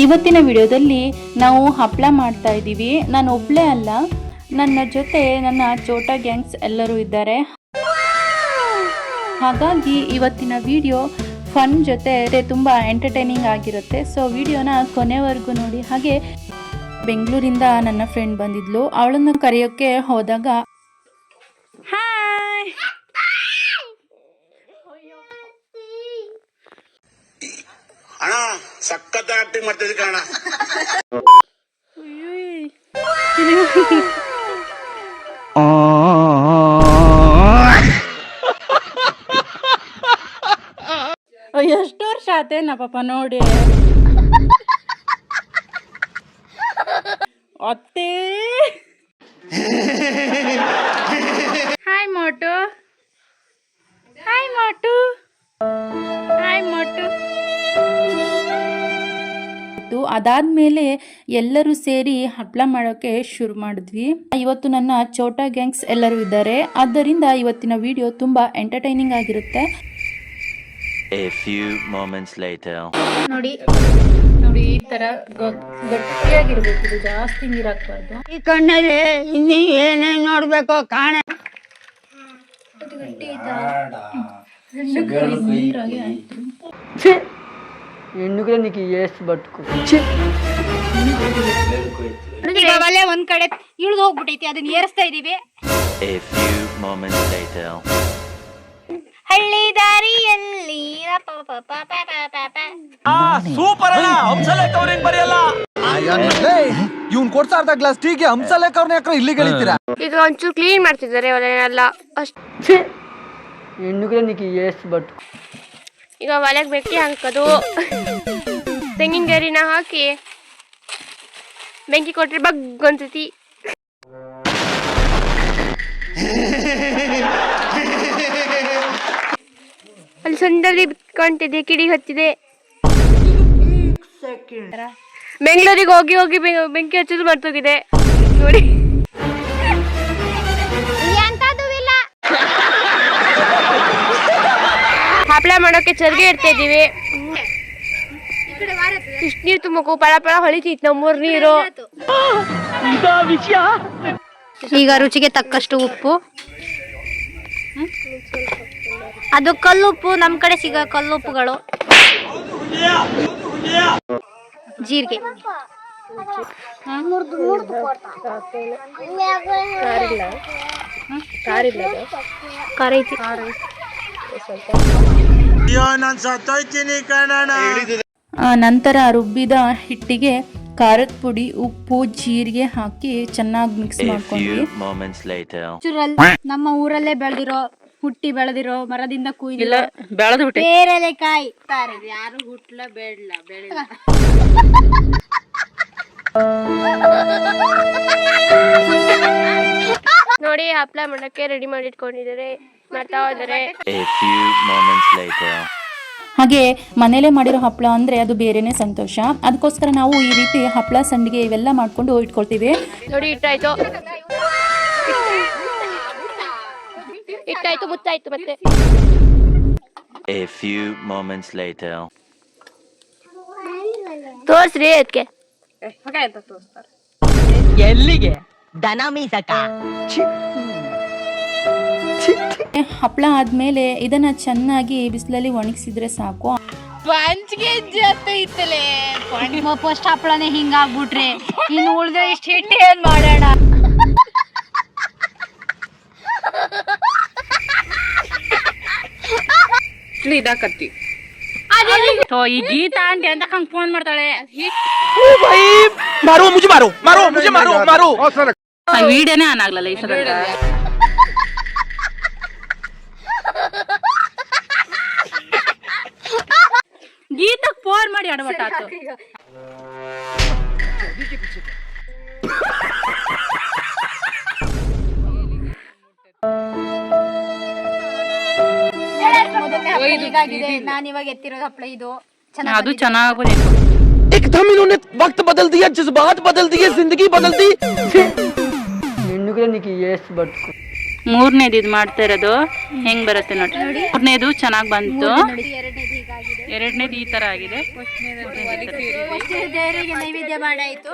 ಇವತ್ತಿನ ವಿಡಿಯೋದಲ್ಲಿ ನಾವು ಹಪ್ಪಳ ಮಾಡ್ತಾ ಇದ್ದೀವಿ. ನಾನು ಒಬ್ಬಳೇ ಅಲ್ಲ, ನನ್ನ ಜೊತೆ ನನ್ನ ಚೋಟಾ ಗ್ಯಾಂಗ್ಸ್ ಎಲ್ಲರೂ ಇದ್ದಾರೆ. ಹಾಗಾಗಿ ಇವತ್ತಿನ ವಿಡಿಯೋ ಫನ್ ಜೊತೆ ತುಂಬ ಎಂಟರ್ಟೈನಿಂಗ್ ಆಗಿರುತ್ತೆ. ಸೊ ವಿಡಿಯೋನ ಕೊನೆವರೆಗೂ ನೋಡಿ. ಹಾಗೆ ಬೆಂಗಳೂರಿಂದ ನನ್ನ ಫ್ರೆಂಡ್ ಬಂದಿದ್ಲು, ಅವಳನ್ನು ಕರೆಯೋಕ್ಕೆ ಹೋದಾಗ ಹಾಯ್ ಅಣ್ಣ ಸಖತ್ ಆಕ್ಟಿಂಗ್ ಮಾಡ್ತಿದ್ದೆ ಕಣ. ಎಷ್ಟು ವರ್ಷ ಆತೇನ ಪಾಪ ನೋಡಿ. ಅತ್ತೇ ಹಾಯ್ ಮೋಟು, ಹಾಯ್ ಮೋಟು, ಹಾಯ್ ಮೋಟು. ಅದಾದ್ಮೇಲೆ ಎಲ್ಲರೂ ಸೇರಿ ಹಪ್ಪಳ ಮಾಡೋಕೆ ಶುರು ಮಾಡಿದ್ವಿ. ಇವತ್ತು ನನ್ನ ಚೋಟಾ ಗ್ಯಾಂಗ್ಸ್ ಎಲ್ಲರೂ ಇದ್ದಾರೆ, ಆದ್ದರಿಂದ ಇವತ್ತಿನ ವಿಡಿಯೋ ತುಂಬಾ ಎಂಟರ್ಟೈನಿಂಗ್ ಆಗಿರುತ್ತೆ. A few moments later. ನೋಡಿ ನೋಡಿ, ಈ ತರ ಗಟ್ಟಿಯಾಗಿರ್ಬೇಕು, ಇದು ಜಾಸ್ತಿ ನೀರು ಹಾಕ್ಬಾರ್ದು. ಈ ಕಣ್ಣಲ್ಲಿ ಇನ್ನೀ ಏನೇನ್ ನೋಡ್ಬೇಕು ಕಾಣ. ಹೆಣ್ಣುಗಳೇ ನೀಕಿ ಎಷ್ಟು ಬಟ್ಕು ಒಲೆ ಒಂದ್ ಕಡೆ ಇಳಿದು ಹೋಗ್ಬಿಟ್ಟೈತಿ, ಅದನ್ನ ಏರಿಸ್ತಾ ಇದೀವಿ. A few moments later. ಹಳ್ಳಿ ದಾರಿಯಲ್ಲಿ ಸೂಪರ್ ಅಣ್ಣ, ಹಂಸಲೇಖ ಅವ್ರ ಹೆಂಗ್ ಬರೆಯಲ್ಲ. ಇವ್ನ್ ಕೊಡ್ತಾ ಇರ್ದ ಗ್ಲಾಸ್ ಟೀಗೆ ಹಂಸಲೇಖ ಅವ್ರನ್ನ ಯಾಕ್ರ ಇಲ್ಲಿ ಗಳಿತೀರಾ? ಈಗ ಒಂಚೂರು ಕ್ಲೀನ್ ಮಾಡ್ತಿದ್ದಾರೆ ಒಲೆನೆಲ್ಲ ಅಷ್ಟು. ಹೆಣ್ಣುಗಳೇ ನೀಕಿ ಎಷ್ಟು ಬಟ್ಕು. ಈಗ ಒಲೆಗೆ ಬೆಂಕಿ ಹಾಕೋದು, ತೆಂಗಿನ ಗರಿನ ಹಾಕಿ ಬೆಂಕಿ ಕೊಟ್ರೆ ಬಗ್ ಅನ್ಸತಿ. ಅಲ್ಲಿ ಸೊಂಡಲ್ಲಿ ಕಾಣ್ತಿದೆ, ಕಿಡಿ ಹತ್ತಿದೆ. ಬೆಂಗಳೂರಿಗೆ ಹೋಗಿ ಹೋಗಿ ಬೆಂಕಿ ಹಚ್ಚೋದು ಮರ್ತೋಗಿದೆ ನೋಡಿ. ಹಪ್ಪಳ ಮಾಡೋಕೆ ಚರ್ಗೆ ಇಡ್ತಾ ಇದೀವಿ. ಇಷ್ಟು ನೀರು ತುಂಬಕು ಪಳ ಪಳ ಹೊಳಿತೈತಿ ನಮ್ಮೂರ್ ನೀರು. ಈಗ ರುಚಿಗೆ ತಕ್ಕಷ್ಟು ಉಪ್ಪು, ಅದು ಕಲ್ಲುಪ್ಪು, ನಮ್ ಕಡೆ ಸಿಗೋ ಕಲ್ಲುಪ್ಪುಗಳು. ಜೀರಿಗೆ, ಖಾರ ಐತಿ. ನಂತರ ರುಬ್ಬಿದ ಹಿಟ್ಟಿಗೆ ಖಾರದ ಪುಡಿ, ಉಪ್ಪು, ಜೀರಿಗೆ ಹಾಕಿ ಚೆನ್ನಾಗಿ ಮಿಕ್ಸ್ A ಮಾಡ್ಕೊಂಡ್ವಿ. few moments later. ನಮ್ಮ ಊರಲ್ಲೇ ಬೆಳೆದಿರೋ, ಹುಟ್ಟಿ ಬೆಳೆದಿರೋ, ಮರದಿಂದ ಕುಯ್ದಿಲ್ಲ ಬೆಳೆದು ಬಿಟ್ಟೆ. ಬೇರೆಲೆಕಾಯಿ ಯಾರು ಹುಟ್ಲ ಬೇಡಲ್ಲ ಬೆಳೆದ. ನೋಡಿ ಹಪ್ಪಳ ಮಾಡಕ್ಕೆ ರೆಡಿ ಮಾಡಿ ಇಟ್ಕೊಂಡಿದ್ದಾರೆ, ಮಾಡ್ತಾ ಇದ್ದಾರೆ. A few moments later. ಹಾಗೆ ಮನೇಲೆ ಮಾಡಿರೋ ಹಪ್ಪಳ ಅಂದ್ರೆ ಅದು ಬೇರೆನೆ ಸಂತೋಷ. ಅದಕ್ಕೋಸ್ಕರ ನಾವು ಈ ರೀತಿ ಹಪ್ಪಳ, ಸಂಡಿಗೆ ಇವೆಲ್ಲ ಮಾಡ್ಕೊಂಡು ಇಟ್ಕೊಳ್ತೀವಿ. ನೋಡಿ ಇಟ್ಟಾಯ್ತು, ಇಟ್ಟಾಯ್ತು, ಮುತ್ತಾಯ್ತು. ಮತ್ತೆ A few moments later. ತೋರ್ಸ್ರಿ ಅದಕ್ಕೆ ಎಲ್ಲಿಗೆ ದನ ಮೀಸಕ. ಹಪ್ಪಳ ಆದ್ಮೇಲೆ ಇದನ್ನ ಚೆನ್ನಾಗಿ ಬಿಸಿಲಲ್ಲಿ ಒಣಗಿಸಿದ್ರೆ ಸಾಕು. ಫಸ್ಟ್ ಹಪ್ಪಳನೆ ಹಿಂಗಾಗ್ಬಿಟ್ರೆ ಇನ್ನು ಉಳ್ದ ಇಷ್ಟ ಹಿಟ್ಟು ಏನ್ ಮಾಡೋಣ. ಇದಾಕತ್ತಿ ಈ ಗೀತಾ ಆಂಟಿ ಅಂತ ಹಂಗ್ ಫೋನ್ ಮಾಡ್ತಾಳೆ. ಮಾರೋ ಮುಜೆ ಮಾರೋ ಮಾರೋ ಮುಜೆ ಮಾರೋ ಮಾರೋ. ವಿಡಿಯೋನೇ ಆನ್ ಆಗ್ಲಲ್ಲ ಈ ಸಲ. ಗೀತಕ್ ಫೋನ್ ಮಾಡಿ ಅಡವಟ್ಟ ಆತು. ನಾನು ಇವಾಗ ಎತ್ತಿರೋದು ಹಪ್ಪಳ, ಇದು ಅದು ಚೆನ್ನಾಗಿ एकदम इन्होंने वक्त बदल दिया, जज्बात बदल दिए, जिंदगी बदल दी. ಹೆಣ್ಣುಗಳೇ ನೀಕಿ ಎಷ್ಟು ಬಟ್ಕು. ಮೂರನೇದು ಇದು ಮಾಡ್ತಾ ಇರೋದು ಹೆಂಗ್ ಬರುತ್ತೆ ನೋಡಿ. ಮೂರನೇದು ಚೆನ್ನಾಗಿ ಬಂತು. ಎರಡನೇದು ಹೀಗಾಗಿದೆ. ಎರಡನೇದು ಈ ತರ ಆಗಿದೆ. ದೇವರಿಗೆ ನೈವೇದ್ಯ ಮಾಡಾಯ್ತು.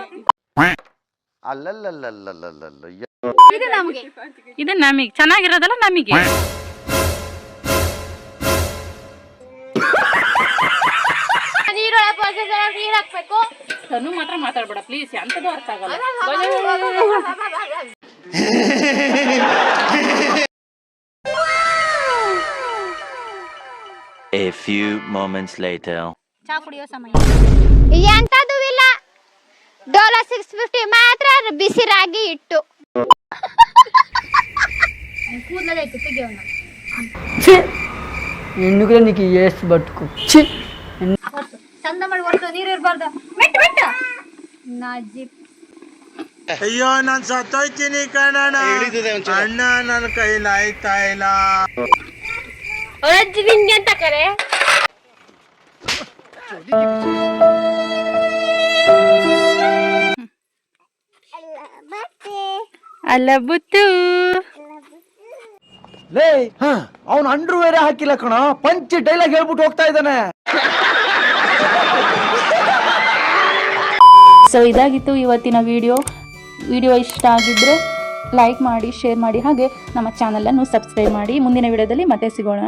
ಇದು ನಮಗೆ ಇದು ನಮಗೆ ಚೆನ್ನಾಗಿರೋದಲ್ಲ ನಮಗೆ. ನೀರ್ ಹಾಕ್ಬೇಕು. ತನು ಮಾತ್ರ ಮಾತಾಡ್ಬೇಡ ಪ್ಲೀಸ್, ಎಂತದ್ದು ಅರ್ಥ ಆಗಲ್ಲ. A few moments later. ಚಾ ಕುಡಿಯೋ ಸಮಯ. ಎಂತದೂ ಇಲ್ಲ. ಡೋಲೋ 650 ಮಾತ್ರ ಬಿಸಿ ರಾಗಿ ಇಟ್ಟು. ಕೂದಲೈತೆ ತೆಗಿಯೋಣ. ಹೆಣ್ಣುಗಳ ನೀನು ಎಷ್ಟು ಬದುಕು. ಛೀ ಚಂದ ಮಾಡಿ ಹೊರಟು ನೀರು ಇರಬಾರ್ದು. ಮೆಟ್ಟ ಮೆಟ್ಟ ನಾಜಿ. ಅಯ್ಯೋ ನಾನ್ ಸತ್ತೋಯ್ತೀನಿ ಕಣಣ್ಣ, ಅಣ್ಣ ನನ್ನ ಕೈಲಿ ಆಯ್ತಾ ಇಲ್ಲ. ನಿಂಗೆ ಅಂತ ಕರೆ ಅಲ್ಲ ಬುತ್ತು. ಲೇ ಅವ್ನು ಅಂಡ್ರು ಬೇರೆ ಹಾಕಿಲ್ಲ ಕಣ, ಪಂಚ್ ಡೈಲಾಗ್ ಹೇಳ್ಬಿಟ್ಟು ಹೋಗ್ತಾ ಇದ್ದಾನೆ. ಸೊ ಇದಾಗಿತ್ತು ಇವತ್ತಿನ ವಿಡಿಯೋ ಇಷ್ಟ ಆಗಿದ್ರೆ ಲೈಕ್ ಮಾಡಿ, ಶೇರ್ ಮಾಡಿ, ಹಾಗೆ ನಮ್ಮ ಚಾನಲನ್ನು ಸಬ್ಸ್ಕ್ರೈಬ್ ಮಾಡಿ. ಮುಂದಿನ ವಿಡಿಯೋದಲ್ಲಿ ಮತ್ತೆ ಸಿಗೋಣ.